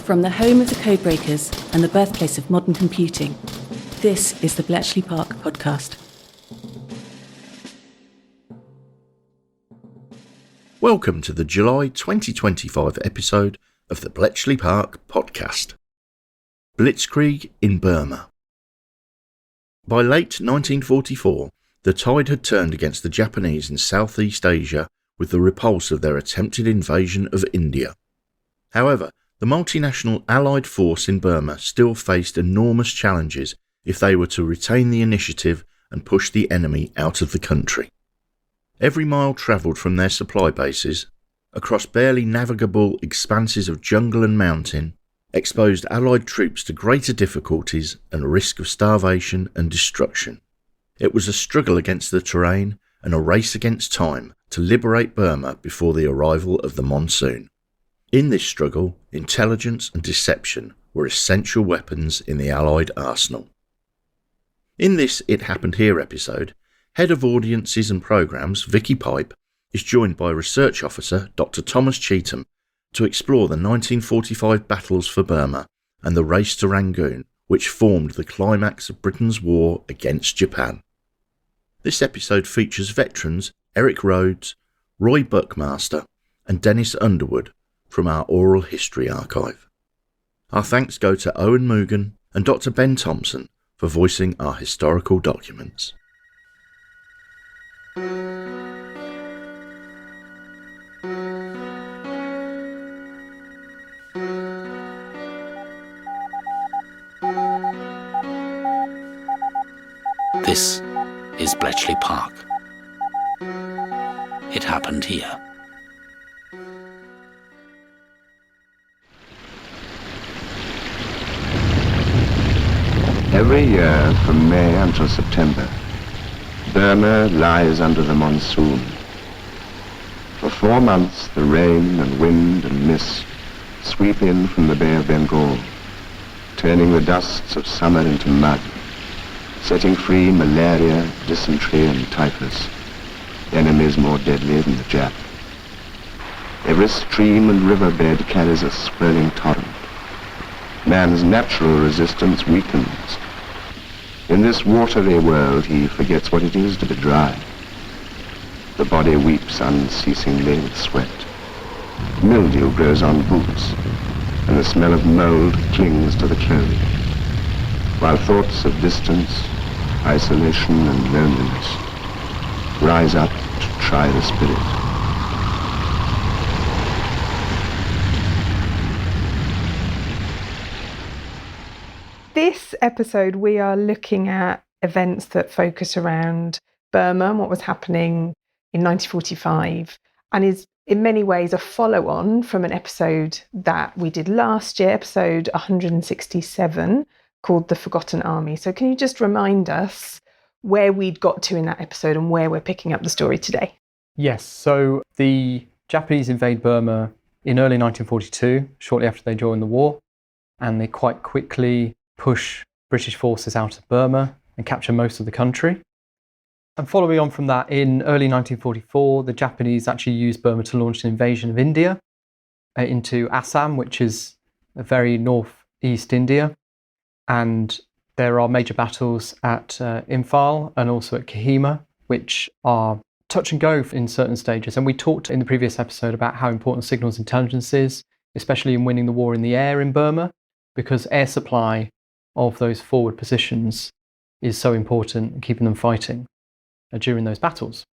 From the home of the codebreakers and the birthplace of modern computing, this is the Bletchley Park podcast. Welcome to the July 2025 episode of the Bletchley Park podcast. Blitzkrieg in Burma. By late 1944, the tide had turned against the Japanese in Southeast Asia with the repulse of their attempted invasion of India. However, the multinational Allied force in Burma still faced enormous challenges if they were to retain the initiative and push the enemy out of the country. Every mile travelled from their supply bases, across barely-navigable expanses of jungle and mountain, exposed Allied troops to greater difficulties and risk of starvation and destruction. It was a struggle against the terrain and a race against time to liberate Burma before the arrival of the monsoon. In this struggle, intelligence and deception were essential weapons in the Allied arsenal. In this It Happened Here episode, Head of Audiences and Programmes Vicki is joined by Research Officer Dr. Thomas Cheetham to explore the 1945 battles for Burma and the race to Rangoon, which formed the climax of Britain's war against Japan. This episode features veterans Eric Rhodes, Roy Buckmaster and Dennis Underwood from our oral history archive. Our thanks go to Owen Mugan and Dr. Ben Thompson for voicing our historical documents. This is Bletchley Park. It happened here. Every year, from May until September, Burma lies under the monsoon. For 4 months, the rain and wind and mist sweep in from the Bay of Bengal, turning the dusts of summer into mud, setting free malaria, dysentery and typhus, enemies more deadly than the Jap. Every stream and riverbed carries a swirling torrent. Man's natural resistance weakens. In this watery world, he forgets what it is to be dry. The body weeps unceasingly with sweat. Mildew grows on boots, and the smell of mold clings to the clothing, while thoughts of distance, isolation, and loneliness rise up to try the spirit. This episode, we are looking at events that focus around Burma and what was happening in 1945, and is in many ways a follow-on from an episode that we did last year, episode 167, called The Forgotten Army. So can you just remind us where we'd got to in that episode and where we're picking up the story today? Yes, so the Japanese invade Burma in early 1942, shortly after they joined the war, and they quite quickly push British forces out of Burma and capture most of the country. And following on from that, in early 1944, the Japanese actually used Burma to launch an invasion of India into Assam, which is a very northeast India. And there are major battles at Imphal and also at Kohima, which are touch and go in certain stages. And we talked in the previous episode about how important signals intelligence is, especially in winning the war in the air in Burma, because air supply of those forward positions is so important in keeping them fighting during those battles.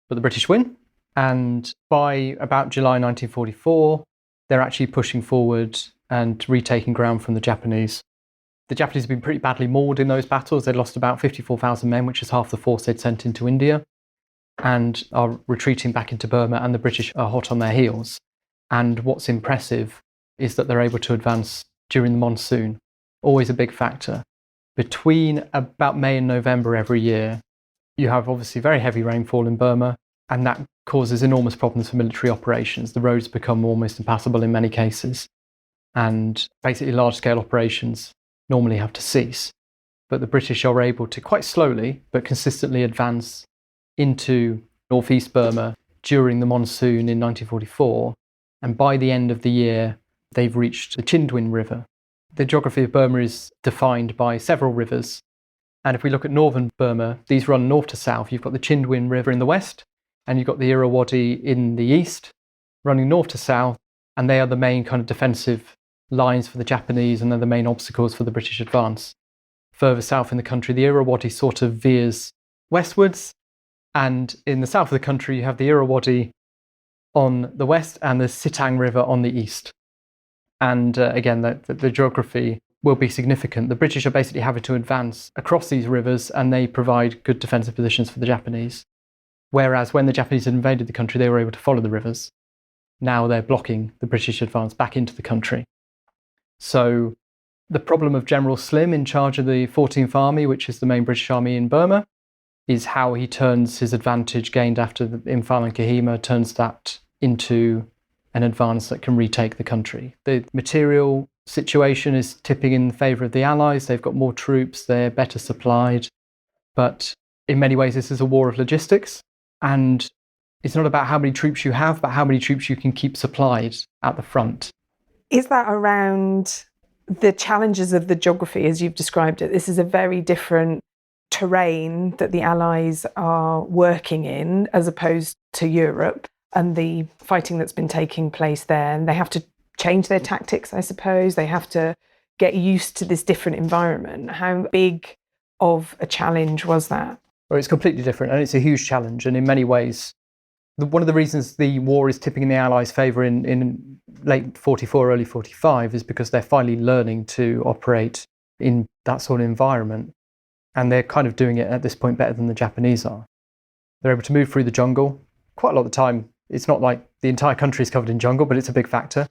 But the British win, and by about July 1944, they're actually pushing forward and retaking ground from the Japanese. The Japanese have been pretty badly mauled in those battles. They lost about 54,000 men, which is half the force they'd sent into India, and are retreating back into Burma, and the British are hot on their heels. And what's impressive is that they're able to advance during the monsoon. Always a big factor. Between about May and November every year, you have obviously very heavy rainfall in Burma, and that causes enormous problems for military operations. The roads become almost impassable in many cases, and basically large-scale operations normally have to cease. But the British are able to quite slowly but consistently advance into northeast Burma during the monsoon in 1944, and by the end of the year, they've reached the Chindwin River. The geography of Burma is defined by several rivers. And if we look at northern Burma, these run north to south. You've got the Chindwin River in the west, and you've got the Irrawaddy in the east, running north to south. And they are the main kind of defensive lines for the Japanese, and they're the main obstacles for the British advance. Further south in the country, the Irrawaddy sort of veers westwards. And in the south of the country, you have the Irrawaddy on the west and the Sitang River on the east. And again, the geography will be significant. The British are basically having to advance across these rivers, and they provide good defensive positions for the Japanese. Whereas when the Japanese had invaded the country, they were able to follow the rivers. Now they're blocking the British advance back into the country. So the problem of General Slim in charge of the 14th Army, which is the main British army in Burma, is how he turns his advantage gained after the Imphal and Kohima, turns that into an advance that can retake the country. The material situation is tipping in favour of the Allies. They've got more troops, they're better supplied. But in many ways, this is a war of logistics. And it's not about how many troops you have, but how many troops you can keep supplied at the front. Is that around the challenges of the geography as you've described it? This is a very different terrain that the Allies are working in as opposed to Europe and the fighting that's been taking place there. And they have to change their tactics, I suppose. They have to get used to this different environment. How big of a challenge was that? Well, it's completely different, and it's a huge challenge. And in many ways, one of the reasons the war is tipping in the Allies' favour in late 44, early 45 is because they're finally learning to operate in that sort of environment. And they're kind of doing it at this point better than the Japanese are. They're able to move through the jungle. Quite a lot of the time, it's not like the entire country is covered in jungle, but it's a big factor.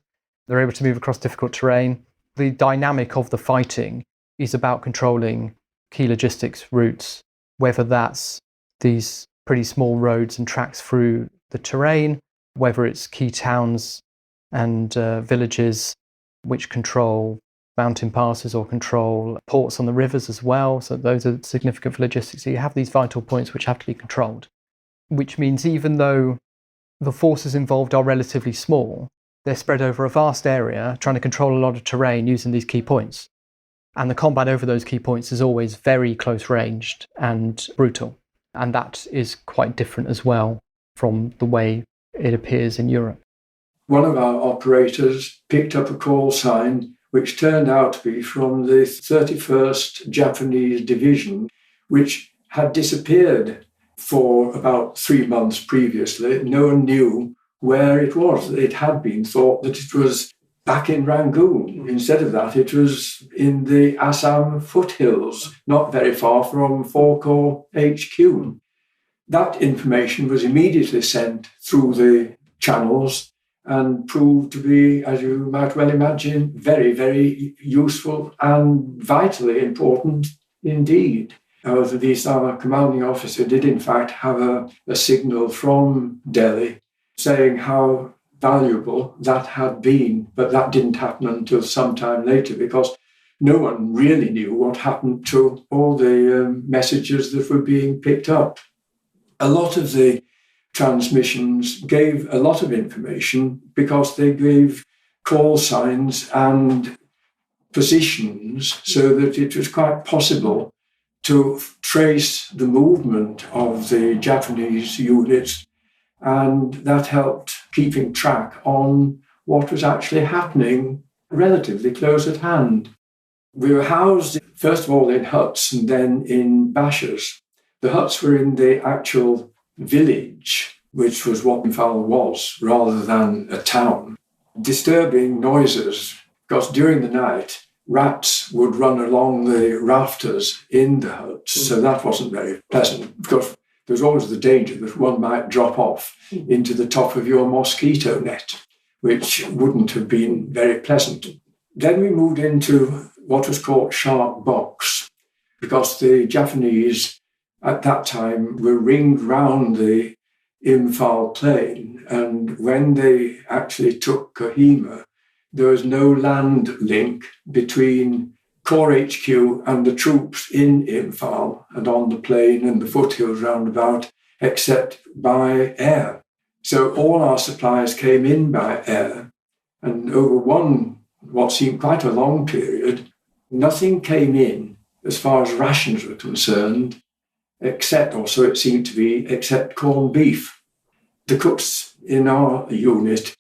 They're able to move across difficult terrain. The dynamic of the fighting is about controlling key logistics routes, whether that's these pretty small roads and tracks through the terrain, whether it's key towns and villages which control mountain passes or control ports on the rivers as well. So those are significant for logistics. So you have these vital points which have to be controlled, which means even though the forces involved are relatively small, they're spread over a vast area, trying to control a lot of terrain using these key points. And the combat over those key points is always very close ranged and brutal. And that is quite different as well from the way it appears in Europe. One of our operators picked up a call sign which turned out to be from the 31st Japanese Division, which had disappeared for about 3 months previously. No one knew where it was. It had been thought that it was back in Rangoon. Instead of that, it was in the Assam foothills, not very far from 4 Corps HQ. That information was immediately sent through the channels and proved to be, as you might well imagine, very, very useful and vitally important indeed. The East Armour commanding officer did in fact have a signal from Delhi saying how valuable that had been, but that didn't happen until some time later because no one really knew what happened to all the messages that were being picked up. A lot of the transmissions gave a lot of information because they gave call signs and positions so that it was quite possible to trace the movement of the Japanese units, and that helped keeping track on what was actually happening relatively close at hand. We were housed, first of all, in huts and then in bashas. The huts were in the actual village, which was what Imphal was, rather than a town. Disturbing noises, because during the night, rats would run along the rafters in the huts, so that wasn't very pleasant, because there was always the danger that one might drop off into the top of your mosquito net, which wouldn't have been very pleasant. Then we moved into what was called Shark Box, because the Japanese at that time were ringed round the Imphal plain, and when they actually took Kohima, there was no land link between Corps HQ and the troops in Imphal and on the plain and the foothills roundabout, except by air. So all our supplies came in by air, and over one what seemed quite a long period, nothing came in as far as rations were concerned, except, or so it seemed to be, except corned beef. The cooks in our unit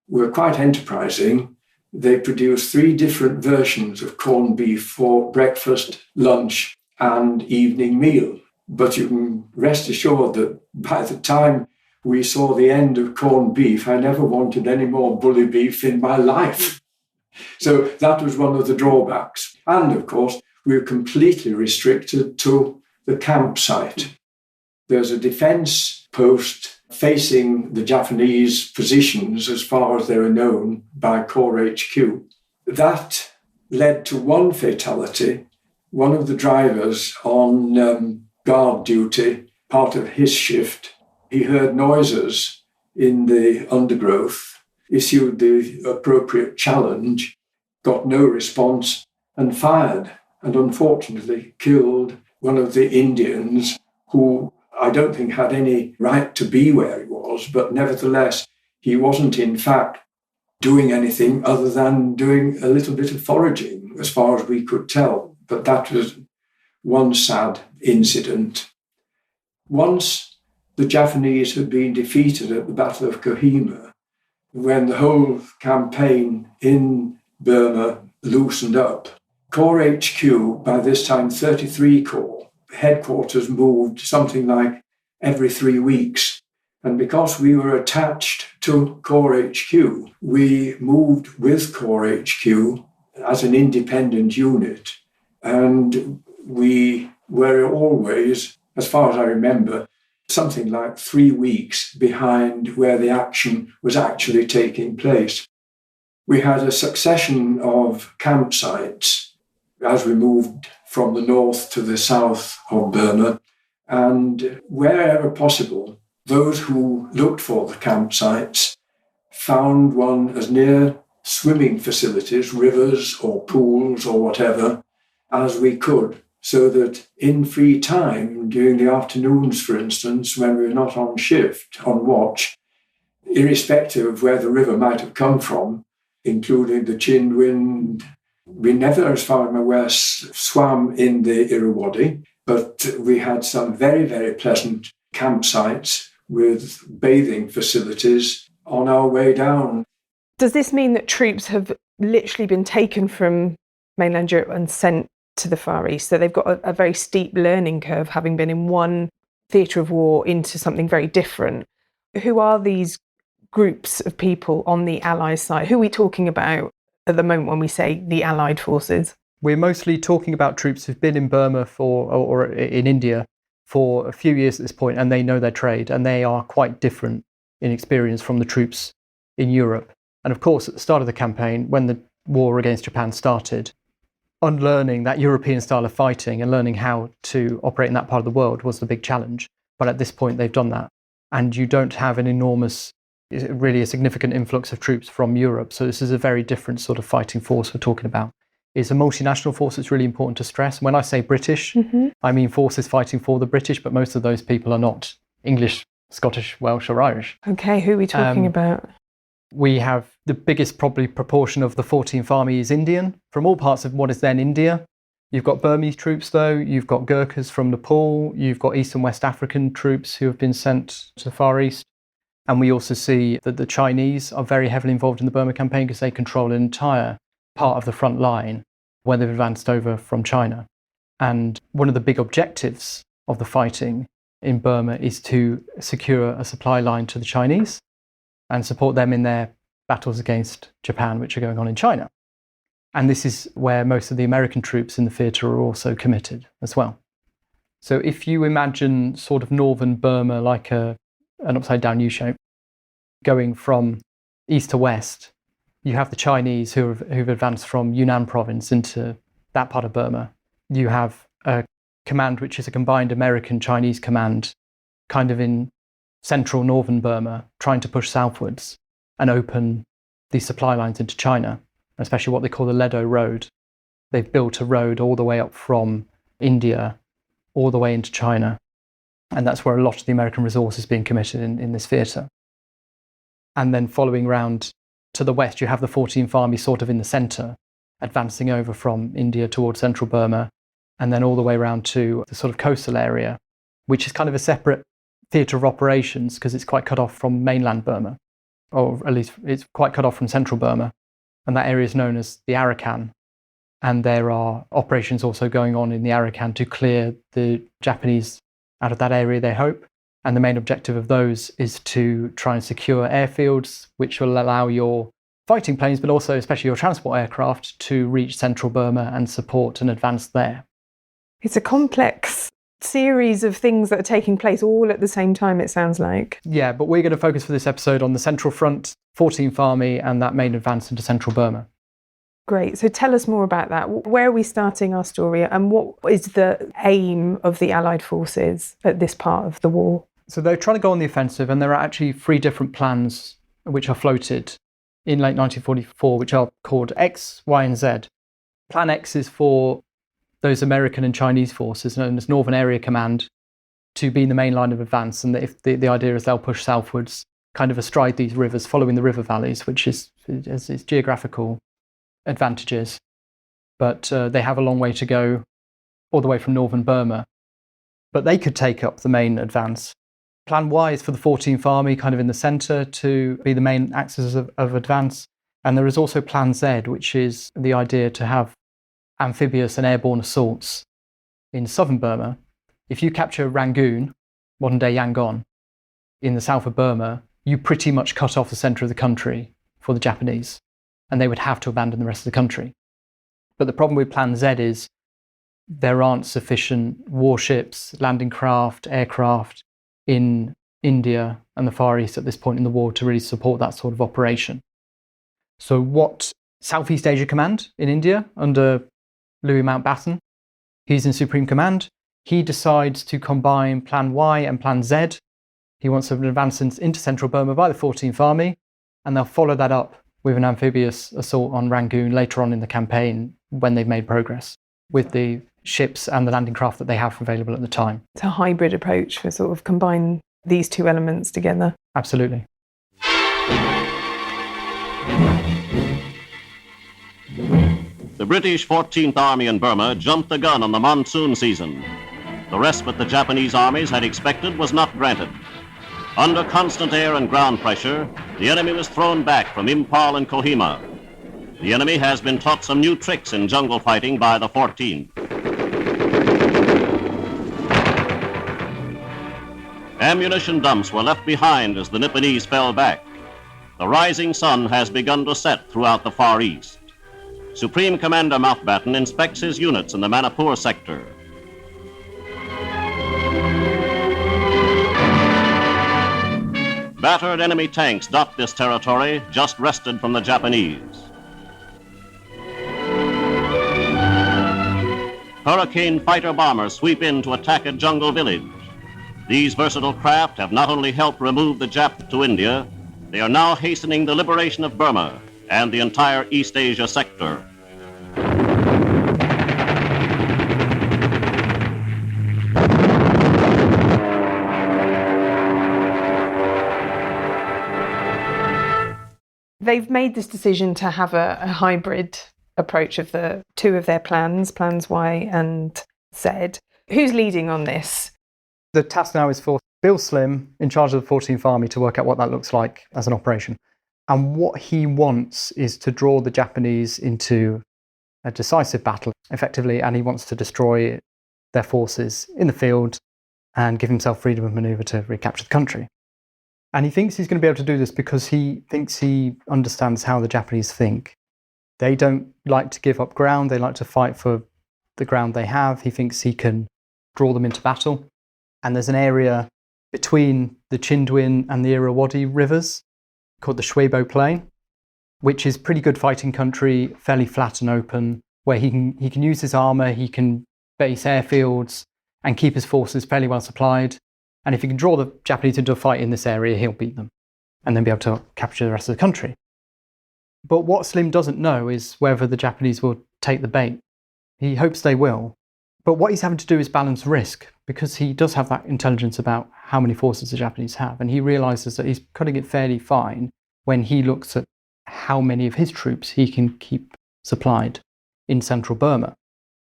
were quite enterprising. They produced 3 different versions of corned beef for breakfast, lunch, and evening meal. But you can rest assured that by the time we saw the end of corned beef, I never wanted any more bully beef in my life. So that was one of the drawbacks. And of course, we were completely restricted to the campsite. There's a defence post facing the Japanese positions as far as they were known by Corps HQ. That led to one fatality. One of the drivers on guard duty, part of his shift, he heard noises in the undergrowth, issued the appropriate challenge, got no response, and fired, and unfortunately killed one of the Indians who I don't think had any right to be where he was, but nevertheless, he wasn't in fact doing anything other than doing a little bit of foraging, as far as we could tell. But that was one sad incident. Once the Japanese had been defeated at the Battle of Kohima, when the whole campaign in Burma loosened up, Corps HQ, by this time 33 Corps, headquarters moved something like every 3 weeks. And because we were attached to Corps HQ, we moved with Corps HQ as an independent unit. And we were always, as far as I remember, something like 3 weeks behind where the action was actually taking place. We had a succession of campsites as we moved from the north to the south of Burma, and wherever possible, those who looked for the campsites found one as near swimming facilities, rivers or pools or whatever, as we could, so that in free time, during the afternoons, for instance, when we were not on shift, on watch, irrespective of where the river might have come from, including the Chindwind, we never, as far as I'm aware, swam in the Irrawaddy, but we had some very, very pleasant campsites with bathing facilities on our way down. Does this mean that troops have literally been taken from mainland Europe and sent to the Far East? So they've got a very steep learning curve, having been in one theatre of war into something very different. Who are these groups of people on the Allied side? Who are we talking about at the moment when we say the Allied forces? We're mostly talking about troops who've been in Burma or in India for a few years at this point, and they know their trade, and they are quite different in experience from the troops in Europe. And of course, at the start of the campaign, when the war against Japan started, unlearning that European style of fighting and learning how to operate in that part of the world was the big challenge. But at this point, they've done that. And you don't have an enormous, really a significant influx of troops from Europe. So this is a very different sort of fighting force we're talking about. It's a multinational force that's really important to stress. When I say British, I mean forces fighting for the British, but most of those people are not English, Scottish, Welsh or Irish. Okay, who are we talking about? We have the biggest probably proportion of the 14th Army is Indian, from all parts of what is then India. You've got Burmese troops though, you've got Gurkhas from Nepal, you've got East and West African troops who have been sent to the Far East. And we also see that the Chinese are very heavily involved in the Burma campaign because they control an entire part of the front line where they've advanced over from China. And one of the big objectives of the fighting in Burma is to secure a supply line to the Chinese and support them in their battles against Japan, which are going on in China. And this is where most of the American troops in the theatre are also committed as well. So if you imagine sort of northern Burma like an upside-down U-shape, going from east to west, you have the Chinese who've advanced from Yunnan province into that part of Burma. You have a command which is a combined American-Chinese command, kind of in central northern Burma, trying to push southwards and open these supply lines into China, especially what they call the Ledo Road. They've built a road all the way up from India, all the way into China. And that's where a lot of the American resource is being committed in this theatre. And then following round to the west, you have the 14th Army sort of in the centre, advancing over from India towards central Burma, and then all the way around to the sort of coastal area, which is kind of a separate theatre of operations because it's quite cut off from mainland Burma, or at least it's quite cut off from central Burma. And that area is known as the Arakan. And there are operations also going on in the Arakan to clear the Japanese out of that area, they hope. And the main objective of those is to try and secure airfields, which will allow your fighting planes, but also especially your transport aircraft, to reach central Burma and support and advance there. It's a complex series of things that are taking place all at the same time, it sounds like. Yeah, but we're going to focus for this episode on the Central Front, 14th Army, and that main advance into central Burma. Great. So tell us more about that. Where are we starting our story, and what is the aim of the Allied forces at this part of the war? So they're trying to go on the offensive, and there are actually 3 different plans which are floated in late 1944, which are called X, Y, and Z. Plan X is for those American and Chinese forces, known as Northern Area Command, to be in the main line of advance. And if the idea is they'll push southwards, kind of astride these rivers, following the river valleys, which is geographical advantages. But they have a long way to go, all the way from northern Burma. But they could take up the main advance. Plan Y is for the 14th Army, kind of in the centre, to be the main axis of advance. And there is also Plan Z, which is the idea to have amphibious and airborne assaults in southern Burma. If you capture Rangoon, modern-day Yangon, in the south of Burma, you pretty much cut off the centre of the country for the Japanese, and they would have to abandon the rest of the country. But the problem with Plan Z is there aren't sufficient warships, landing craft, aircraft in India and the Far East at this point in the war to really support that sort of operation. So what Southeast Asia Command in India, under Louis Mountbatten, he's in Supreme Command. He decides to combine Plan Y and Plan Z. He wants an advance into central Burma by the 14th Army, and they'll follow that up with an amphibious assault on Rangoon later on in the campaign when they've made progress with the ships and the landing craft that they have available at the time. It's a hybrid approach for sort of combine these 2 elements together. Absolutely. The British 14th Army in Burma jumped the gun on the monsoon season. The respite the Japanese armies had expected was not granted. Under constant air and ground pressure, the enemy was thrown back from Impal and Kohima. The enemy has been taught some new tricks in jungle fighting by the 14th. Ammunition dumps were left behind as the Nipponese fell back. The rising sun has begun to set throughout the Far East. Supreme Commander Mountbatten inspects his units in the Manipur sector. Battered enemy tanks dot this territory, just wrested from the Japanese. Hurricane fighter bombers sweep in to attack a jungle village. These versatile craft have not only helped remove the Jap to India, they are now hastening the liberation of Burma and the entire East Asia sector. They've made this decision to have a hybrid approach of the 2 of their plans, Plans Y and Z. Who's leading on this? The task now is for Bill Slim, in charge of the 14th Army, to work out what that looks like as an operation. And what he wants is to draw the Japanese into a decisive battle, effectively, and he wants to destroy their forces in the field and give himself freedom of manoeuvre to recapture the country. And he thinks he's going to be able to do this because he thinks he understands how the Japanese think. They don't like to give up ground, they like to fight for the ground they have. He thinks he can draw them into battle. And there's an area between the Chindwin and the Irrawaddy rivers called the Shwebo Plain, which is pretty good fighting country, fairly flat and open, where he can use his armour, he can base airfields and keep his forces fairly well supplied. And if he can draw the Japanese into a fight in this area, he'll beat them and then be able to capture the rest of the country. But what Slim doesn't know is whether the Japanese will take the bait. He hopes they will. But what he's having to do is balance risk, because he does have that intelligence about how many forces the Japanese have. And he realises that he's cutting it fairly fine when he looks at how many of his troops he can keep supplied in central Burma.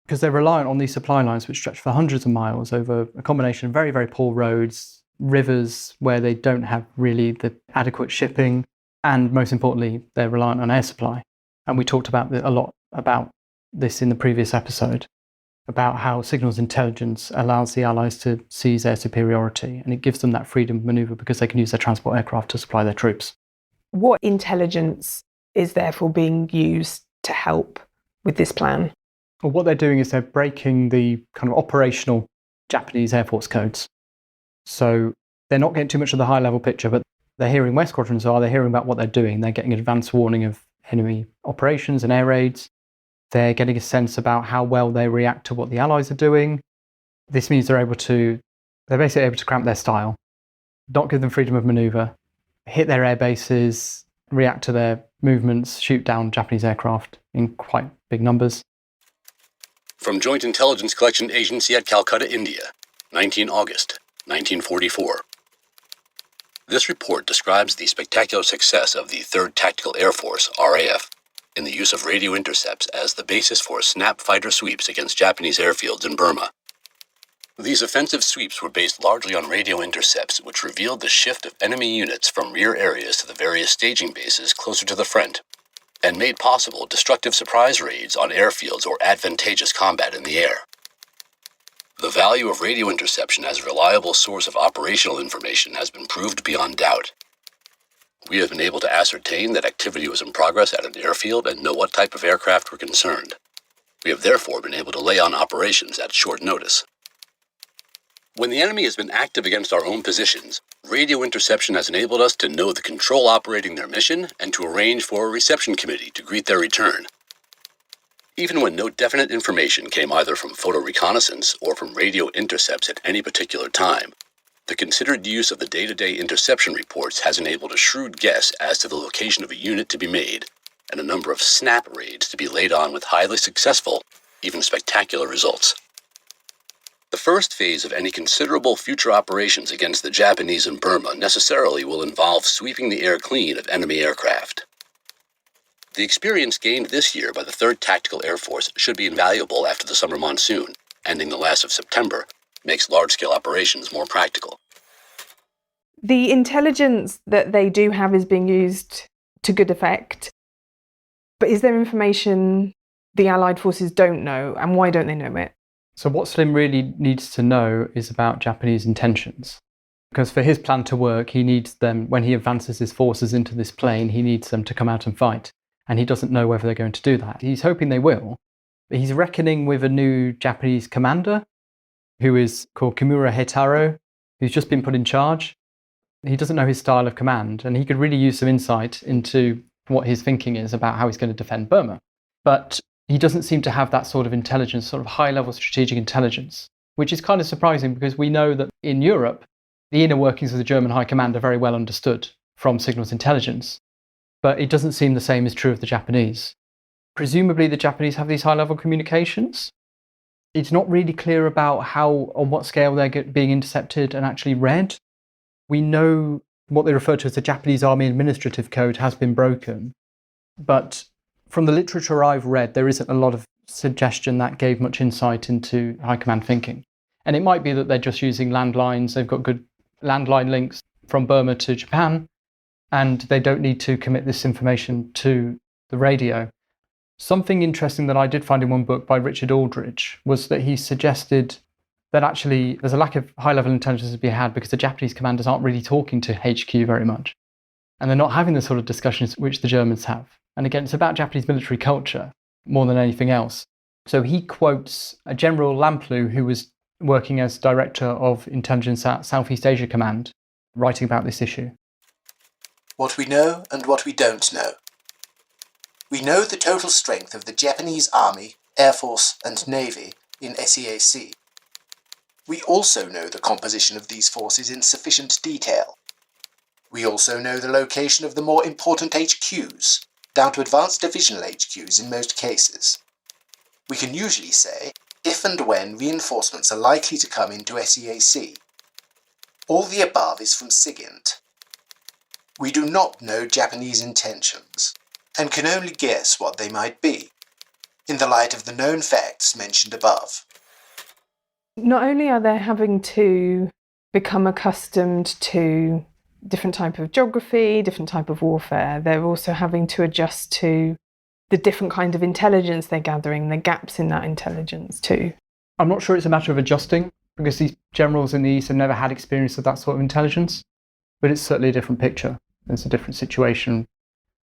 Because they're reliant on these supply lines which stretch for hundreds of miles over a combination of very, very poor roads, rivers where they don't have really the adequate shipping, and most importantly, they're reliant on air supply. And we talked about a lot about this in the previous episode, about how signals intelligence allows the Allies to seize air superiority, and it gives them that freedom of manoeuvre because they can use their transport aircraft to supply their troops. What intelligence is therefore being used to help with this plan? Well, what they're doing is they're breaking the kind of operational Japanese Air Force codes. So they're not getting too much of the high-level picture, but they're hearing where squadrons are, they're hearing about what they're doing, they're getting an advance warning of enemy operations and air raids. They're getting a sense about how well they react to what the Allies are doing. This means they're basically able to cramp their style, not give them freedom of manoeuvre, hit their air bases, react to their movements, shoot down Japanese aircraft in quite big numbers. From Joint Intelligence Collection Agency at Calcutta, India, 19 August, 1944. This report describes the spectacular success of the 3rd Tactical Air Force, RAF, in the use of radio intercepts as the basis for snap fighter sweeps against Japanese airfields in Burma. These offensive sweeps were based largely on radio intercepts, which revealed the shift of enemy units from rear areas to the various staging bases closer to the front, and made possible destructive surprise raids on airfields or advantageous combat in the air. The value of radio interception as a reliable source of operational information has been proved beyond doubt. We have been able to ascertain that activity was in progress at an airfield and know what type of aircraft were concerned. We have therefore been able to lay on operations at short notice. When the enemy has been active against our own positions, radio interception has enabled us to know the control operating their mission and to arrange for a reception committee to greet their return. Even when no definite information came either from photo reconnaissance or from radio intercepts at any particular time, the considered use of the day-to-day interception reports has enabled a shrewd guess as to the location of a unit to be made and a number of snap raids to be laid on with highly successful, even spectacular results. The first phase of any considerable future operations against the Japanese in Burma necessarily will involve sweeping the air clean of enemy aircraft. The experience gained this year by the 3rd Tactical Air Force should be invaluable after the summer monsoon, ending the last of September, makes large-scale operations more practical. The intelligence that they do have is being used to good effect, but is there information the Allied forces don't know, and why don't they know it? So what Slim really needs to know is about Japanese intentions. Because for his plan to work, he needs them, when he advances his forces into this plain, he needs them to come out and fight. And he doesn't know whether they're going to do that. He's hoping they will, but he's reckoning with a new Japanese commander who is called Kimura Heitaro, who's just been put in charge. He doesn't know his style of command, and he could really use some insight into what his thinking is about how he's going to defend Burma. But he doesn't seem to have that sort of intelligence, sort of high-level strategic intelligence, which is kind of surprising because we know that in Europe, the inner workings of the German High Command are very well understood from signals intelligence. But it doesn't seem the same is true of the Japanese. Presumably the Japanese have these high-level communications. It's not really clear about how, on what scale they're being intercepted and actually read. We know what they refer to as the Japanese Army Administrative Code has been broken, but from the literature I've read, there isn't a lot of suggestion that gave much insight into high command thinking. And it might be that they're just using landlines, they've got good landline links from Burma to Japan, and they don't need to commit this information to the radio. Something interesting that I did find in one book by Richard Aldridge was that he suggested that actually there's a lack of high-level intelligence to be had because the Japanese commanders aren't really talking to HQ very much. And they're not having the sort of discussions which the Germans have. And again, it's about Japanese military culture more than anything else. So he quotes a General Lamplugh, who was working as Director of Intelligence at Southeast Asia Command, writing about this issue. What we know and what we don't know. We know the total strength of the Japanese Army, Air Force and Navy in SEAC. We also know the composition of these forces in sufficient detail. We also know the location of the more important HQs, down to advanced divisional HQs in most cases. We can usually say if and when reinforcements are likely to come into SEAC. All the above is from SIGINT. We do not know Japanese intentions. and can only guess what they might be, in the light of the known facts mentioned above. Not only are they having to become accustomed to different type of geography, different type of warfare, they're also having to adjust to the different kind of intelligence they're gathering, the gaps in that intelligence too. I'm not sure it's a matter of adjusting, because these generals in the East have never had experience of that sort of intelligence, but it's certainly a different picture. It's a different situation,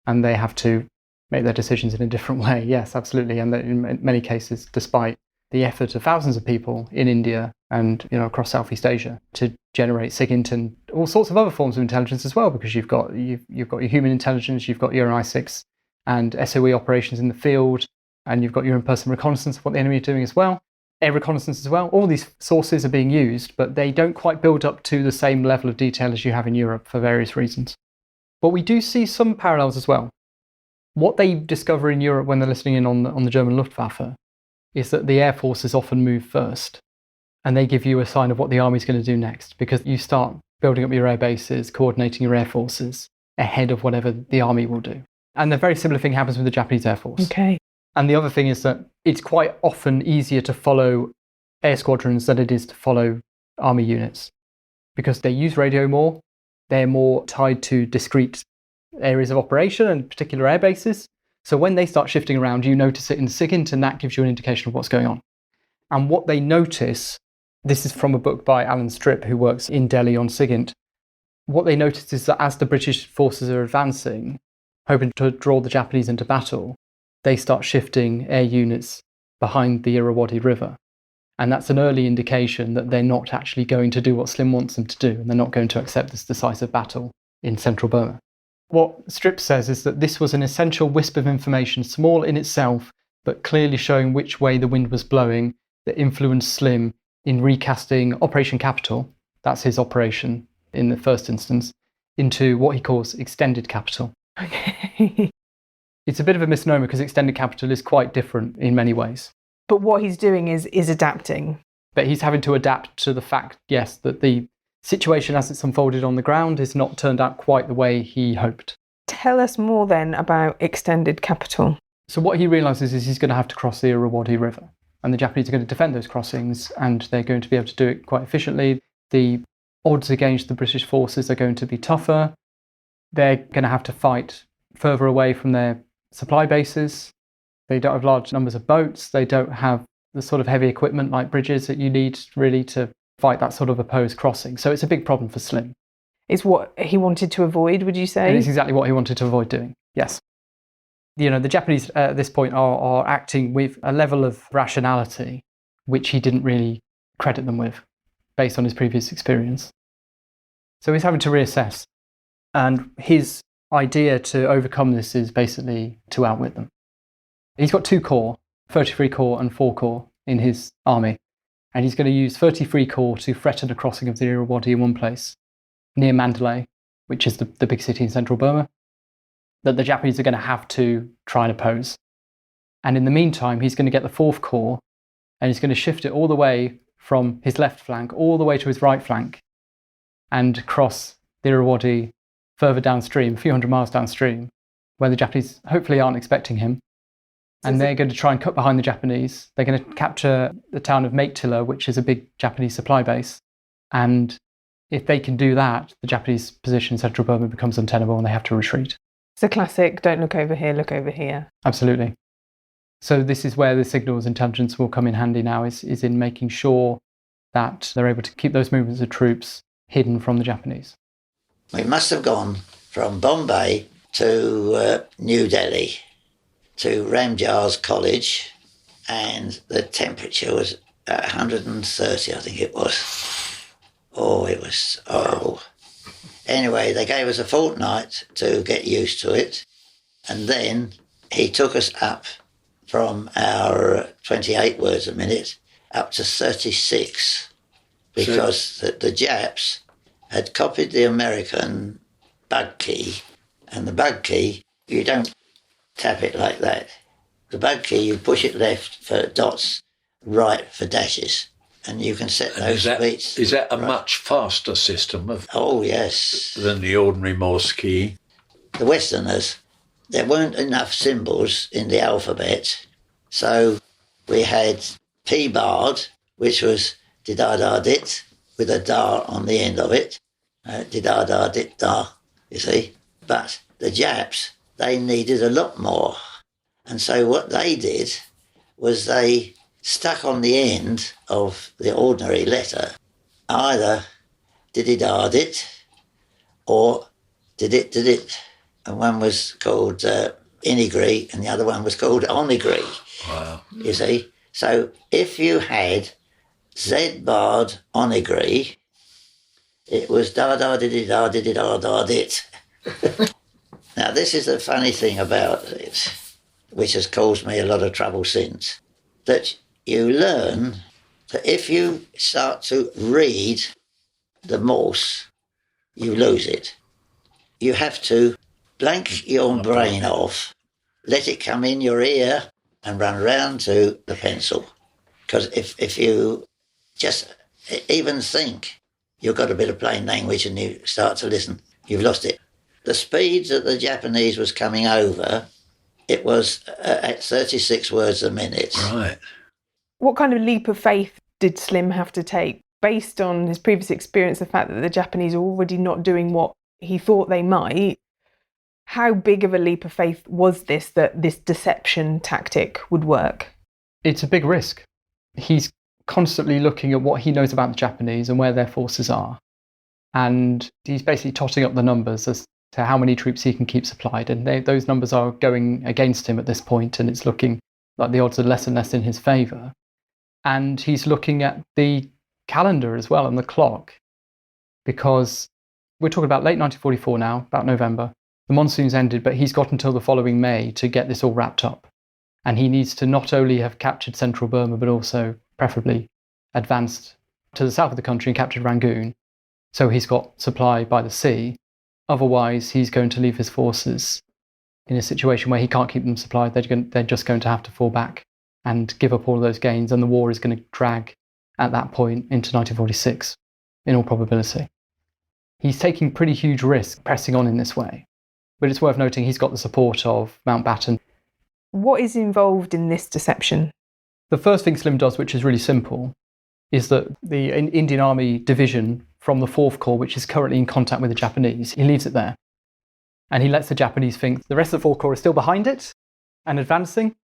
and they have to make their decisions in a different way. Yes, absolutely. And in many cases, despite the effort of thousands of people in India and across Southeast Asia to generate SIGINT and all sorts of other forms of intelligence as well, because you've got your human intelligence, you've got your I6 and SOE operations in the field, and you've got your in-person reconnaissance of what the enemy are doing as well, air reconnaissance as well. All these sources are being used, but they don't quite build up to the same level of detail as you have in Europe for various reasons. But we do see some parallels as well. What they discover in Europe when they're listening in on the German Luftwaffe is that the air forces often move first, and they give you a sign of what the army's going to do next, because you start building up your air bases, coordinating your air forces ahead of whatever the army will do. And a very similar thing happens with the Japanese Air Force. Okay. And the other thing is that it's quite often easier to follow air squadrons than it is to follow army units, because they use radio more, they're more tied to discrete areas of operation and particular air bases. So when they start shifting around, you notice it in SIGINT, and that gives you an indication of what's going on. And what they notice, this is from a book by Alan Stripp, who works in Delhi on SIGINT. What they notice is that as the British forces are advancing, hoping to draw the Japanese into battle, they start shifting air units behind the Irrawaddy River. And that's an early indication that they're not actually going to do what Slim wants them to do, and they're not going to accept this decisive battle in central Burma. What Stripp says is that this was an essential wisp of information, small in itself, but clearly showing which way the wind was blowing, that influenced Slim in recasting Operation Capital, that's his operation in the first instance, into what he calls Extended Capital. Okay. It's a bit of a misnomer, because Extended Capital is quite different in many ways. But what he's doing is adapting. But he's having to adapt to the fact, yes, that the situation as it's unfolded on the ground is not turned out quite the way he hoped. Tell us more then about Extended Capital. So what he realises is he's going to have to cross the Irrawaddy River, and the Japanese are going to defend those crossings, and they're going to be able to do it quite efficiently. The odds against the British forces are going to be tougher. They're going to have to fight further away from their supply bases. They don't have large numbers of boats. They don't have the sort of heavy equipment like bridges that you need really to fight that sort of opposed crossing. So it's a big problem for Slim. It's what he wanted to avoid, would you say? And it's exactly what he wanted to avoid doing, yes. The Japanese at this point are acting with a level of rationality which he didn't really credit them with, based on his previous experience. So he's having to reassess. And his idea to overcome this is basically to outwit them. He's got 2 corps, 33 Corps and 4 Corps in his army. And he's going to use 33 Corps to threaten a crossing of the Irrawaddy in one place, near Mandalay, which is the big city in central Burma, that the Japanese are going to have to try and oppose. And in the meantime, he's going to get the 4th Corps, and he's going to shift it all the way from his left flank all the way to his right flank, and cross the Irrawaddy further downstream, a few hundred miles downstream, where the Japanese hopefully aren't expecting him. And they're going to try and cut behind the Japanese. They're going to capture the town of Makehtila, which is a big Japanese supply base. And if they can do that, the Japanese position in central Burma becomes untenable and they have to retreat. It's a classic, don't look over here, look over here. Absolutely. So this is where the signals intelligence will come in handy now, is in making sure that they're able to keep those movements of troops hidden from the Japanese. We must have gone from Bombay to New Delhi, to Ramjar's College, and the temperature was 130, I think it was. Oh, it was horrible. Anyway, they gave us a fortnight to get used to it, and then he took us up from our 28 words a minute up to 36, because the Japs had copied the American bug key, and the bug key, you don't tap it like that. The bug key, you push it left for dots, right for dashes, and you can set those speeds. Is that a much faster system Oh, yes. than the ordinary Morse key? The Westerners there weren't enough symbols in the alphabet, so we had P-barred, which was did-da-da-dit, with a da on the end of it, did-da-da-dit-da, you see. But the Japs, they needed a lot more. And so what they did was they stuck on the end of the ordinary letter either did-it-da-dit or did-it-did-it. And one was called inigree and the other one was called onigree. Wow. You see? So if you had Z-barred onigree, it was da-da-did-it-da-did-it-da-da-dit. Now, this is the funny thing about it, which has caused me a lot of trouble since, that you learn that if you start to read the Morse, you lose it. You have to blank your brain off, let it come in your ear and run round to the pencil. Because if you just even think you've got a bit of plain language and you start to listen, you've lost it. The speeds that the Japanese was coming over, it was at 36 words a minute. Right. What kind of leap of faith did Slim have to take based on his previous experience, the fact that the Japanese are already not doing what he thought they might? How big of a leap of faith was this, that this deception tactic would work? It's a big risk. He's constantly looking at what he knows about the Japanese and where their forces are. And he's basically totting up the numbers as to how many troops he can keep supplied. And those numbers are going against him at this point, and it's looking like the odds are less and less in his favour. And he's looking at the calendar as well and the clock, because we're talking about late 1944 now, about November. The monsoon's ended, but he's got until the following May to get this all wrapped up. And he needs to not only have captured central Burma, but also preferably advanced to the south of the country and captured Rangoon. So he's got supply by the sea. Otherwise, he's going to leave his forces in a situation where he can't keep them supplied. They're just going to have to fall back and give up all of those gains. And the war is going to drag at that point into 1946, in all probability. He's taking pretty huge risks pressing on in this way. But it's worth noting he's got the support of Mountbatten. What is involved in this deception? The first thing Slim does, which is really simple, is that the Indian Army division from the 4th Corps, which is currently in contact with the Japanese, he leaves it there. And he lets the Japanese think the rest of the 4th Corps is still behind it and advancing.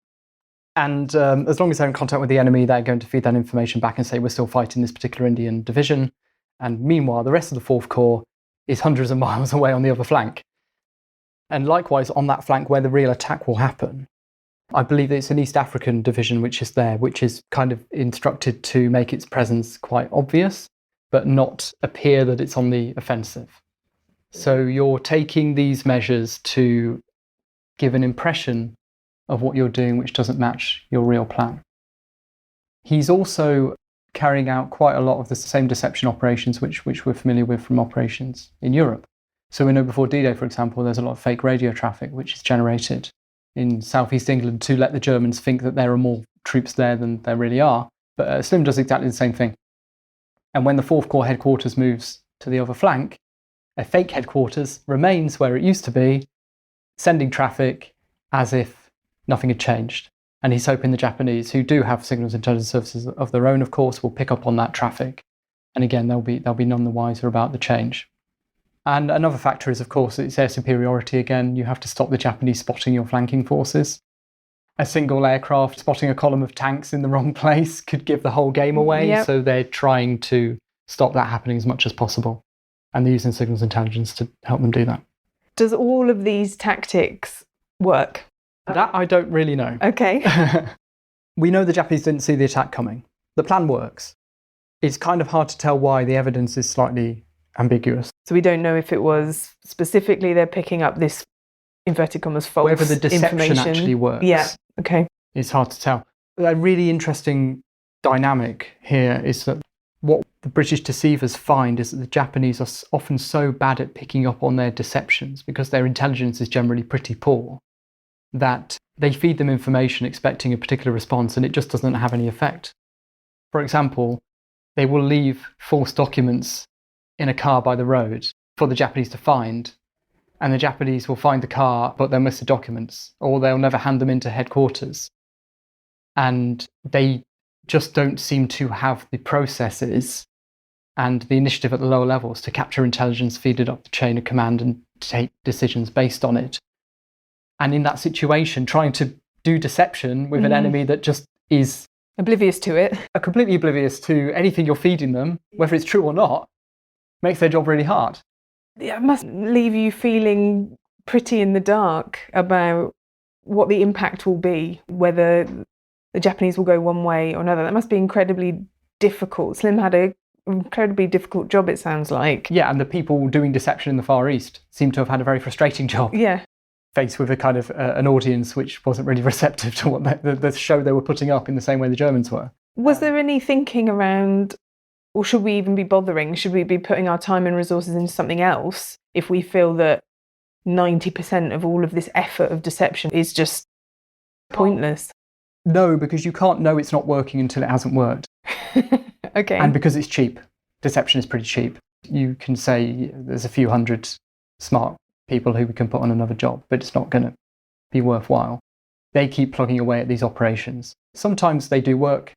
And as long as they're in contact with the enemy, they're going to feed that information back and say, we're still fighting this particular Indian division. And meanwhile, the rest of the 4th Corps is hundreds of miles away on the other flank. And likewise, on that flank where the real attack will happen, I believe that it's an East African division which is there, which is kind of instructed to make its presence quite obvious, but not appear that it's on the offensive. So you're taking these measures to give an impression of what you're doing which doesn't match your real plan. He's also carrying out quite a lot of the same deception operations which we're familiar with from operations in Europe. So we know before D-Day, for example, there's a lot of fake radio traffic which is generated in southeast England to let the Germans think that there are more troops there than there really are. But Slim does exactly the same thing. And when the 4th Corps headquarters moves to the other flank, a fake headquarters remains where it used to be, sending traffic as if nothing had changed. And he's hoping the Japanese, who do have signals intelligence services of their own, of course, will pick up on that traffic. And again, they'll be none the wiser about the change. And another factor is, of course, it's air superiority again. You have to stop the Japanese spotting your flanking forces. A single aircraft spotting a column of tanks in the wrong place could give the whole game away. Yep. So they're trying to stop that happening as much as possible. And they're using signals intelligence to help them do that. Does all of these tactics work? That I don't really know. Okay. We know the Japanese didn't see the attack coming. The plan works. It's kind of hard to tell why. The evidence is slightly ambiguous. So we don't know if it was specifically they're picking up this, inverted commas, false whether the deception information actually works. Yeah, okay. It's hard to tell. A really interesting dynamic here is that what the British deceivers find is that the Japanese are often so bad at picking up on their deceptions, because their intelligence is generally pretty poor, that they feed them information expecting a particular response and it just doesn't have any effect. For example, they will leave false documents in a car by the road for the Japanese to find, and the Japanese will find the car, but they'll miss the documents, or they'll never hand them into headquarters. And they just don't seem to have the processes and the initiative at the lower levels to capture intelligence, feed it up the chain of command, and take decisions based on it. And in that situation, trying to do deception with an enemy that just is oblivious to it, completely oblivious to anything you're feeding them, whether it's true or not, makes their job really hard. Yeah, it must leave you feeling pretty in the dark about what the impact will be, whether the Japanese will go one way or another. That must be incredibly difficult. Slim had an incredibly difficult job, it sounds like. Yeah, and the people doing deception in the Far East seem to have had a very frustrating job. Yeah. Faced with a kind of an audience which wasn't really receptive to what the show they were putting up in the same way the Germans were. Was there any thinking around, or should we even be bothering? Should we be putting our time and resources into something else if we feel that 90% of all of this effort of deception is just pointless? No, because you can't know it's not working until it hasn't worked. Okay. And because it's cheap. Deception is pretty cheap. You can say there's a few hundred smart people who we can put on another job, but it's not going to be worthwhile. They keep plugging away at these operations. Sometimes they do work.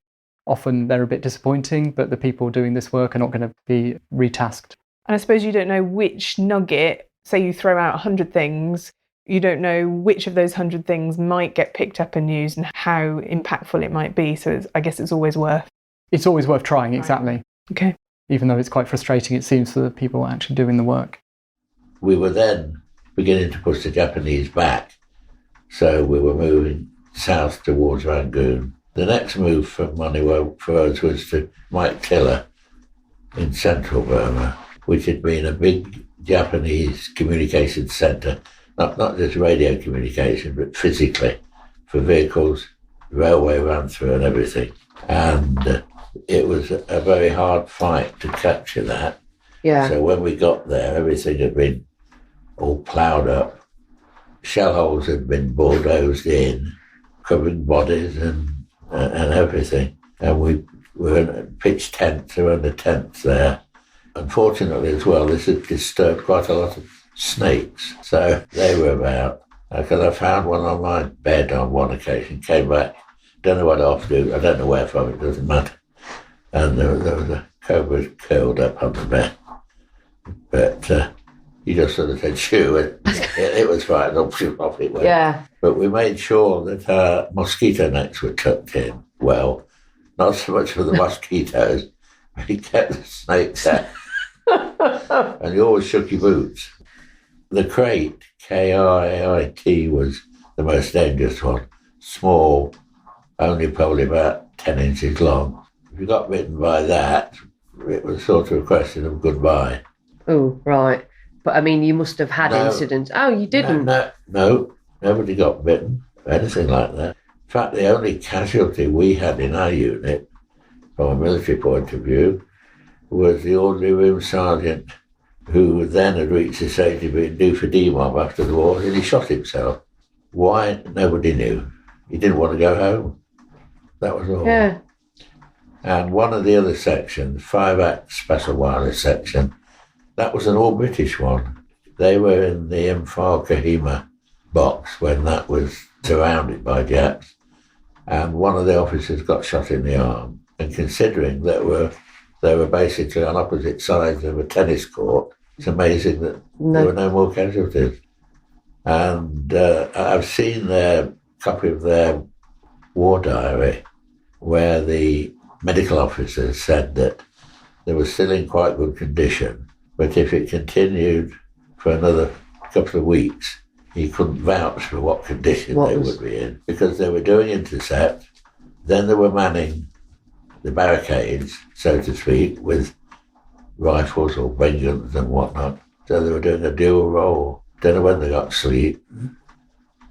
Often they're a bit disappointing, but the people doing this work are not going to be retasked. And I suppose you don't know which nugget, say you throw out 100 things, you don't know which of those 100 things might get picked up and used and how impactful it might be. So I guess it's always worth. It's always worth trying, exactly. Okay. Even though it's quite frustrating, it seems, for the people actually doing the work. We were then beginning to push the Japanese back. So we were moving south towards Rangoon. The next move for money for us was to Mike Tiller in central Burma, which had been a big Japanese communications centre, not just radio communication, but physically, for vehicles, railway ran through and everything. And it was a very hard fight to capture that. Yeah. So when we got there, everything had been all ploughed up. Shell holes had been bulldozed in, covering bodies and everything. And we were in pitched tents around the tents there. Unfortunately as well, this had disturbed quite a lot of snakes. So they were about. Because I found one on my bed on one occasion, came back, don't know what off to do, I don't know where from, it doesn't matter. And there was a cobra curled up on the bed. But you just sort of said, shoo, and it was fine, off it went. Yeah. But we made sure that our mosquito nets were tucked in well, not so much for the mosquitoes, but he kept the snakes out. And you always shook your boots. The crate, K-R-A-I-T, was the most dangerous one. Small, only probably about 10 inches long. If you got bitten by that, it was sort of a question of goodbye. Oh, right. But I mean, you must have had incidents. Oh, you didn't? No, nobody got bitten, anything like that. In fact, the only casualty we had in our unit, from a military point of view, was the orderly room sergeant, who then had reached the stage of being due for demob after the war, and he shot himself. Why? Nobody knew. He didn't want to go home. That was all. Yeah. And one of the other sections, 5-act Special Wireless section, that was an all-British one. They were in the Imphal Kohima box when that was surrounded by Japs, and one of the officers got shot in the arm. And considering that they were basically on opposite sides of a tennis court, it's amazing that there were no more casualties. And I've seen their copy of their war diary where the medical officers said that they were still in quite good condition, but if it continued for another couple of weeks, he couldn't vouch for what condition they would be in, because they were doing intercept, then they were manning the barricades, so to speak, with rifles or brain guns and whatnot. So they were doing a dual role. Don't know when they got sleep.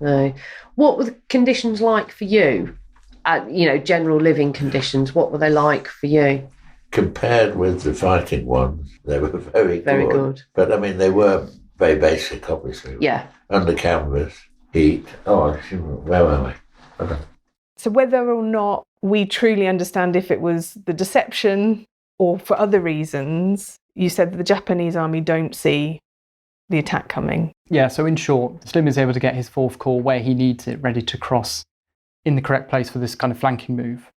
No. What were the conditions like for you? General living conditions, what were they like for you? Compared with the fighting ones, they were very good. Very good. But, I mean, they were very basic, obviously. Yeah. Under canvas, heat. Oh, where were we? So whether or not we truly understand if it was the deception or for other reasons, you said that the Japanese army don't see the attack coming? Yeah, so in short, Slim is able to get his 4th Corps where he needs it, ready to cross in the correct place for this kind of flanking move.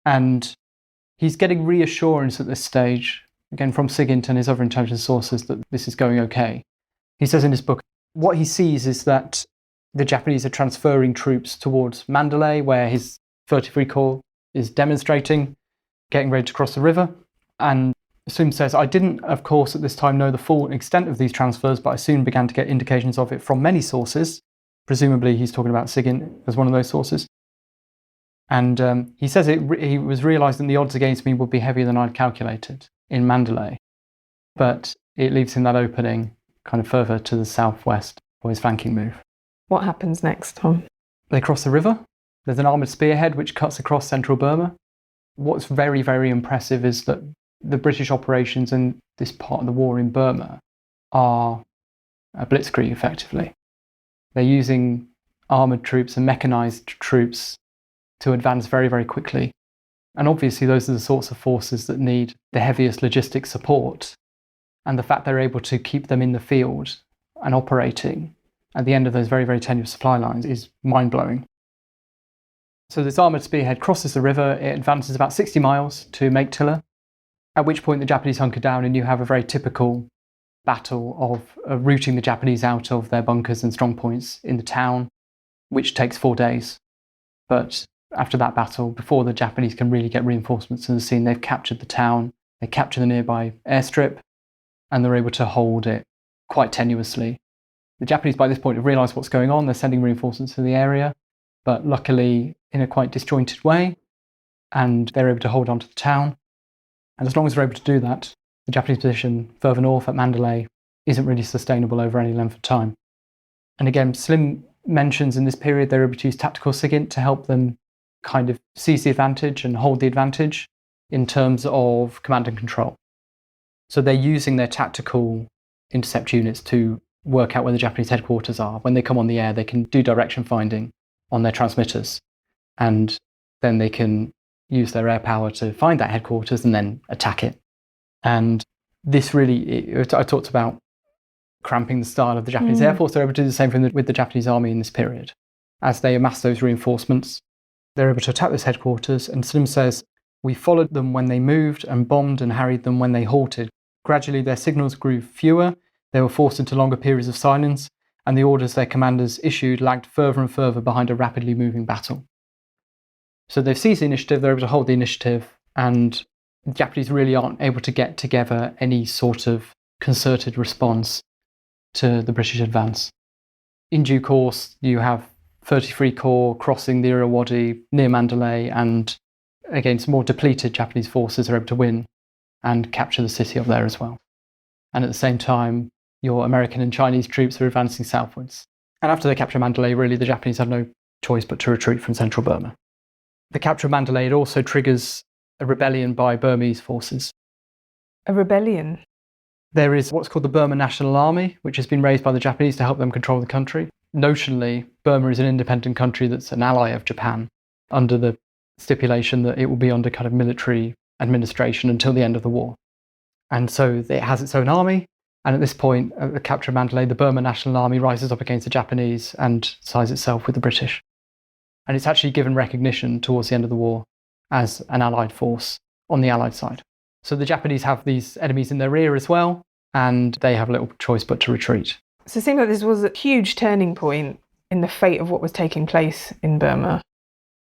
And he's getting reassurance at this stage, again from SIGINT and his other intelligence sources, that this is going okay. He says in his book, what he sees is that the Japanese are transferring troops towards Mandalay, where his 33 Corps is demonstrating, getting ready to cross the river. And Slim says, I didn't, of course, at this time know the full extent of these transfers, but I soon began to get indications of it from many sources. Presumably he's talking about SIGINT as one of those sources. And he says he was realising the odds against me would be heavier than I'd calculated in Mandalay. But it leaves him that opening kind of further to the southwest for his flanking move. What happens next, Tom? They cross the river. There's an armoured spearhead which cuts across central Burma. What's very, very impressive is that the British operations in this part of the war in Burma are a blitzkrieg, effectively. They're using armoured troops and mechanised troops to advance very, very quickly. And obviously those are the sorts of forces that need the heaviest logistic support. And the fact they're able to keep them in the field and operating at the end of those very, very tenuous supply lines is mind-blowing. So this armoured spearhead crosses the river, it advances about 60 miles to Tiller, at which point the Japanese hunker down and you have a very typical battle of rooting the Japanese out of their bunkers and strong points in the town, which takes 4 days. But after that battle, before the Japanese can really get reinforcements to the scene, they've captured the town, they capture the nearby airstrip, and they're able to hold it quite tenuously. The Japanese by this point have realised what's going on, they're sending reinforcements to the area, but luckily in a quite disjointed way, and they're able to hold on to the town. And as long as they're able to do that, the Japanese position further north at Mandalay isn't really sustainable over any length of time. And again, Slim mentions in this period they're able to use tactical SIGINT to help them kind of seize the advantage and hold the advantage in terms of command and control. So they're using their tactical intercept units to work out where the Japanese headquarters are. When they come on the air, they can do direction finding on their transmitters, and then they can use their air power to find that headquarters and then attack it. And this really, I talked about cramping the style of the Japanese Air Force. They're able to do the same thing with the Japanese army in this period. As they amass those reinforcements, they're able to attack this headquarters, and Slim says, we followed them when they moved and bombed and harried them when they halted. Gradually their signals grew fewer, they were forced into longer periods of silence, and the orders their commanders issued lagged further and further behind a rapidly moving battle. So they've seized the initiative, they're able to hold the initiative, and the Japanese really aren't able to get together any sort of concerted response to the British advance. In due course, you have 33 Corps crossing the Irrawaddy near Mandalay, and again, some more depleted Japanese forces are able to win and capture the city up there as well. And at the same time, your American and Chinese troops are advancing southwards. And after they capture Mandalay, really, the Japanese have no choice but to retreat from central Burma. The capture of Mandalay, it also triggers a rebellion by Burmese forces. A rebellion? There is what's called the Burma National Army, which has been raised by the Japanese to help them control the country. Notionally, Burma is an independent country that's an ally of Japan, under the stipulation that it will be under kind of military administration until the end of the war. And so it has its own army, and at this point, at the capture of Mandalay, the Burma National Army rises up against the Japanese and sides itself with the British. And it's actually given recognition towards the end of the war as an allied force on the allied side. So the Japanese have these enemies in their rear as well, and they have little choice but to retreat. So it seems like this was a huge turning point in the fate of what was taking place in Burma.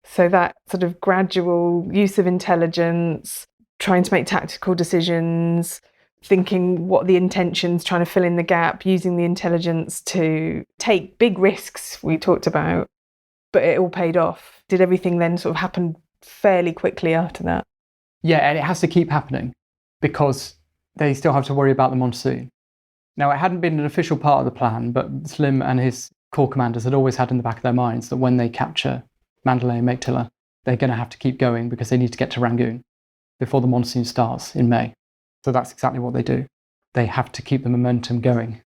So that sort of gradual use of intelligence, trying to make tactical decisions, thinking what the intentions, trying to fill in the gap, using the intelligence to take big risks we talked about, but it all paid off. Did everything then sort of happen fairly quickly after that? Yeah, and it has to keep happening because they still have to worry about the monsoon. Now, it hadn't been an official part of the plan, but Slim and his corps commanders had always had in the back of their minds that when they capture Mandalay and Tiller, they're going to have to keep going because they need to get to Rangoon before the monsoon starts in May. So that's exactly what they do. They have to keep the momentum going.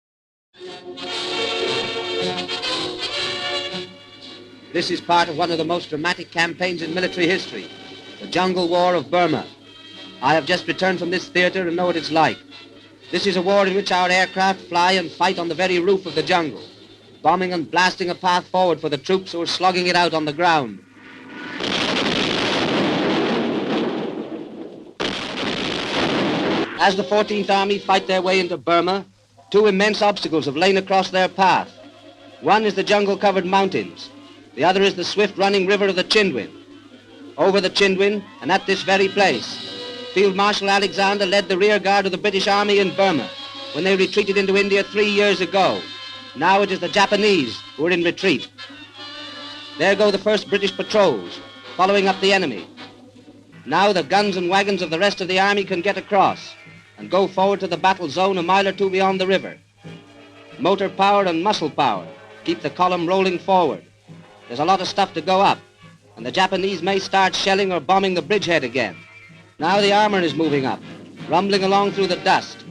This is part of one of the most dramatic campaigns in military history, the Jungle War of Burma. I have just returned from this theatre and know what it's like. This is a war in which our aircraft fly and fight on the very roof of the jungle, bombing and blasting a path forward for the troops who are slogging it out on the ground. As the 14th Army fight their way into Burma, two immense obstacles have lain across their path. One is the jungle-covered mountains. The other is the swift-running river of the Chindwin. Over the Chindwin, and at this very place, Field Marshal Alexander led the rear guard of the British Army in Burma when they retreated into India 3 years ago. Now it is the Japanese who are in retreat. There go the first British patrols, following up the enemy. Now the guns and wagons of the rest of the army can get across and go forward to the battle zone a mile or two beyond the river. Motor power and muscle power keep the column rolling forward. There's a lot of stuff to go up, and the Japanese may start shelling or bombing the bridgehead again. Now the armor is moving up, rumbling along through the dust.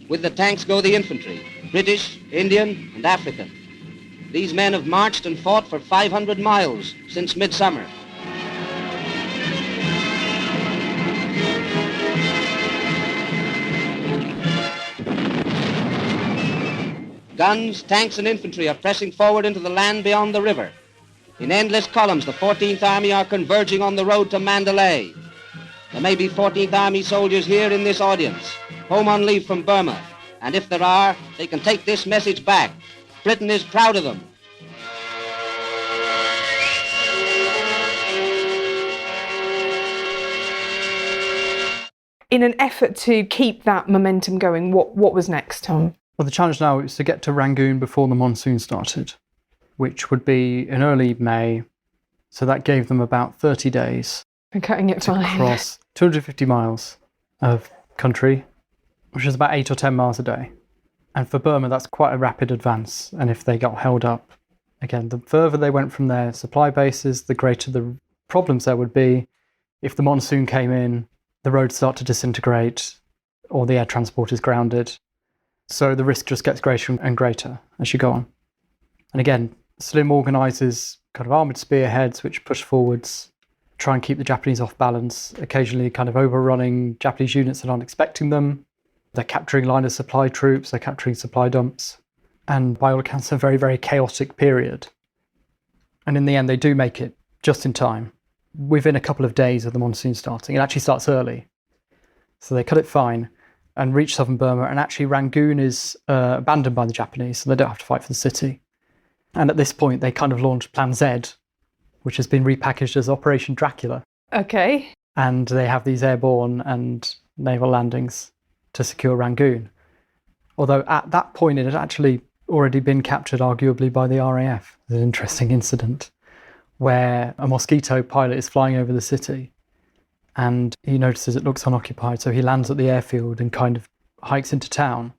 With the tanks go the infantry, British, Indian, and African. These men have marched and fought for 500 miles since midsummer. Guns, tanks, and infantry are pressing forward into the land beyond the river. In endless columns, the 14th Army are converging on the road to Mandalay. There may be 14th Army soldiers here in this audience, home on leave from Burma, and if there are, they can take this message back. Britain is proud of them. In an effort to keep that momentum going, what was next, Tom? Well, the challenge now is to get to Rangoon before the monsoon started, which would be in early May. So that gave them about 30 days And cutting it to fine. cross 250 miles of country, which is about 8 or 10 miles a day. And for Burma, that's quite a rapid advance. And if they got held up, again, the further they went from their supply bases, the greater the problems there would be. If the monsoon came in, the roads start to disintegrate, or the air transport is grounded. So the risk just gets greater and greater as you go on. And again, Slim organises kind of armoured spearheads which push forwards, try and keep the Japanese off balance, occasionally kind of overrunning Japanese units that aren't expecting them. They're capturing line of supply troops, they're capturing supply dumps. And by all accounts, a very, very chaotic period. And in the end, they do make it just in time, within a couple of days of the monsoon starting. It actually starts early. So they cut it fine and reach southern Burma, and actually Rangoon is abandoned by the Japanese, so they don't have to fight for the city. And at this point, they kind of launch Plan Z, which has been repackaged as Operation Dracula. Okay. And they have these airborne and naval landings to secure Rangoon. Although at that point, it had actually already been captured, arguably, by the RAF. There's an interesting incident where a Mosquito pilot is flying over the city, and he notices it looks unoccupied, so he lands at the airfield and kind of hikes into town.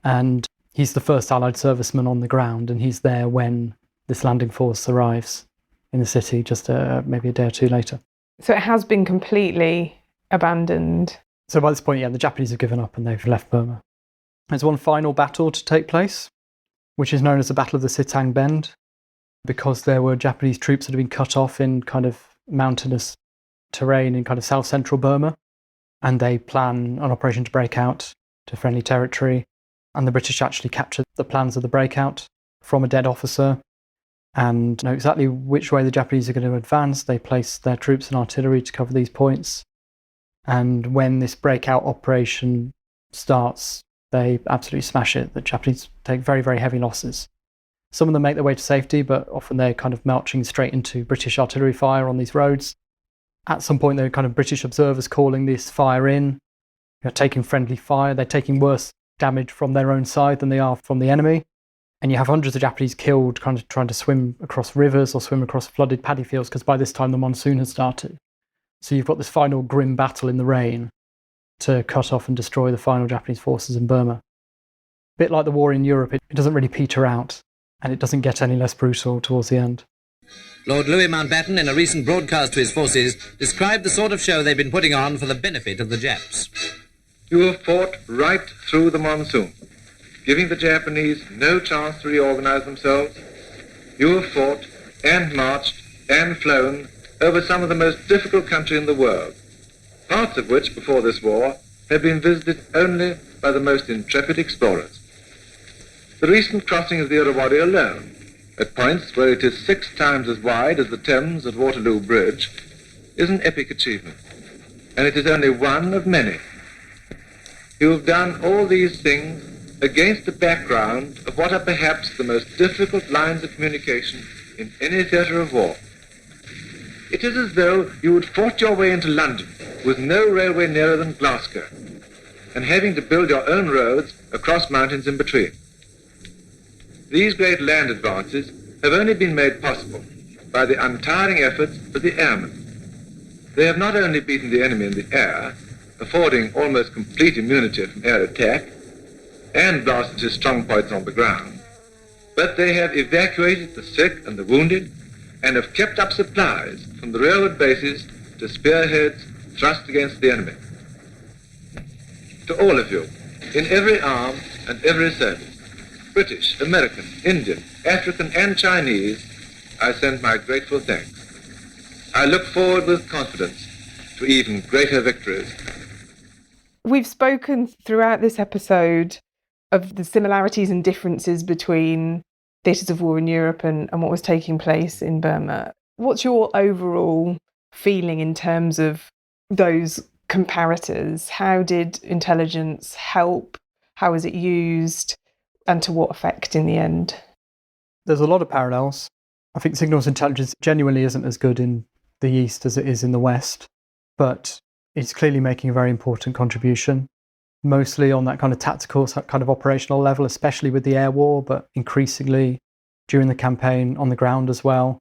And he's the first Allied serviceman on the ground, and he's there when this landing force arrives in the city, just maybe a day or two later. So it has been completely abandoned. So by this point, yeah, the Japanese have given up and they've left Burma. There's one final battle to take place, which is known as the Battle of the Sitang Bend, because there were Japanese troops that had been cut off in kind of mountainous terrain in kind of south-central Burma, and they plan an operation to break out to friendly territory, and the British actually captured the plans of the breakout from a dead officer and know exactly which way the Japanese are going to advance. They place their troops and artillery to cover these points, and when this breakout operation starts, they absolutely smash it. The Japanese take very, very heavy losses. Some of them make their way to safety, but often they're kind of marching straight into British artillery fire on these roads. At some point, there are kind of British observers calling this fire in. They're taking friendly fire. They're taking worse damage from their own side than they are from the enemy. And you have hundreds of Japanese killed kind of trying to swim across rivers or swim across flooded paddy fields, because by this time the monsoon has started. So you've got this final grim battle in the rain to cut off and destroy the final Japanese forces in Burma. A bit like the war in Europe, it doesn't really peter out, and it doesn't get any less brutal towards the end. Lord Louis Mountbatten, in a recent broadcast to his forces, described the sort of show they've been putting on for the benefit of the Japs. You have fought right through the monsoon, giving the Japanese no chance to reorganize themselves. You have fought and marched and flown over some of the most difficult country in the world, parts of which, before this war, have been visited only by the most intrepid explorers. The recent crossing of the Irrawaddy alone, at points where it is 6 times as wide as the Thames at Waterloo Bridge, is an epic achievement, and it is only one of many. You have done all these things against the background of what are perhaps the most difficult lines of communication in any theatre of war. It is as though you had fought your way into London with no railway nearer than Glasgow, and having to build your own roads across mountains in between. These great land advances have only been made possible by the untiring efforts of the airmen. They have not only beaten the enemy in the air, affording almost complete immunity from air attack, and blasted his strong points on the ground, but they have evacuated the sick and the wounded, and have kept up supplies from the railroad bases to spearheads thrust against the enemy. To all of you, in every arm and every service, British, American, Indian, African, and Chinese, I send my grateful thanks. I look forward with confidence to even greater victories. We've spoken throughout this episode of the similarities and differences between theatres of war in Europe and what was taking place in Burma. What's your overall feeling in terms of those comparators? How did intelligence help? How was it used? And to what effect in the end? There's a lot of parallels. I think signals intelligence genuinely isn't as good in the East as it is in the West, but it's clearly making a very important contribution, mostly on that kind of tactical, kind of operational level, especially with the air war, but increasingly during the campaign on the ground as well.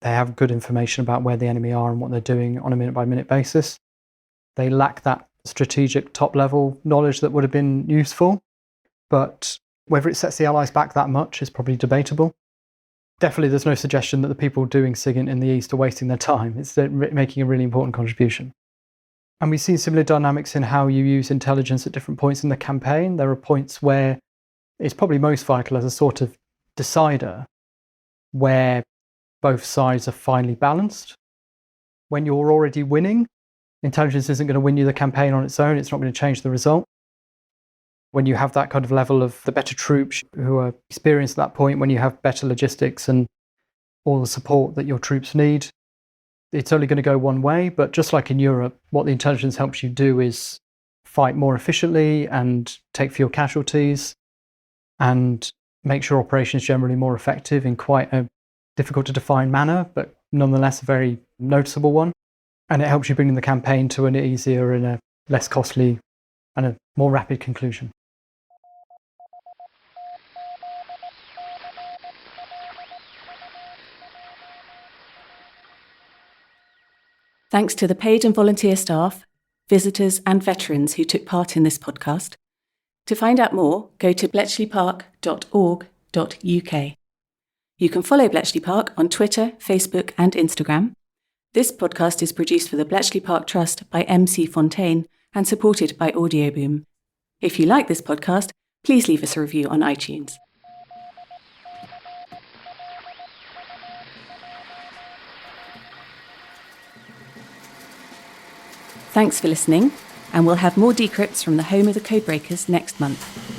They have good information about where the enemy are and what they're doing on a minute-by-minute basis. They lack that strategic top-level knowledge that would have been useful, but whether it sets the Allies back that much is probably debatable. Definitely there's no suggestion that the people doing SIGINT in the East are wasting their time. It's making a really important contribution. And we've seen similar dynamics in how you use intelligence at different points in the campaign. There are points where it's probably most vital as a sort of decider, where both sides are finely balanced. When you're already winning, intelligence isn't going to win you the campaign on its own. It's not going to change the result. When you have that kind of level of the better troops who are experienced at that point, when you have better logistics and all the support that your troops need, it's only going to go one way. But just like in Europe, what the intelligence helps you do is fight more efficiently and take fewer casualties and make sure operations generally more effective in quite a difficult to define manner, but nonetheless a very noticeable one. And it helps you bring the campaign to an easier and a less costly and a more rapid conclusion. Thanks to the paid and volunteer staff, visitors and veterans who took part in this podcast. To find out more, go to bletchleypark.org.uk. You can follow Bletchley Park on Twitter, Facebook and Instagram. This podcast is produced for the Bletchley Park Trust by MC Fontaine and supported by Audioboom. If you like this podcast, please leave us a review on iTunes. Thanks for listening, and we'll have more decrypts from the home of the Codebreakers next month.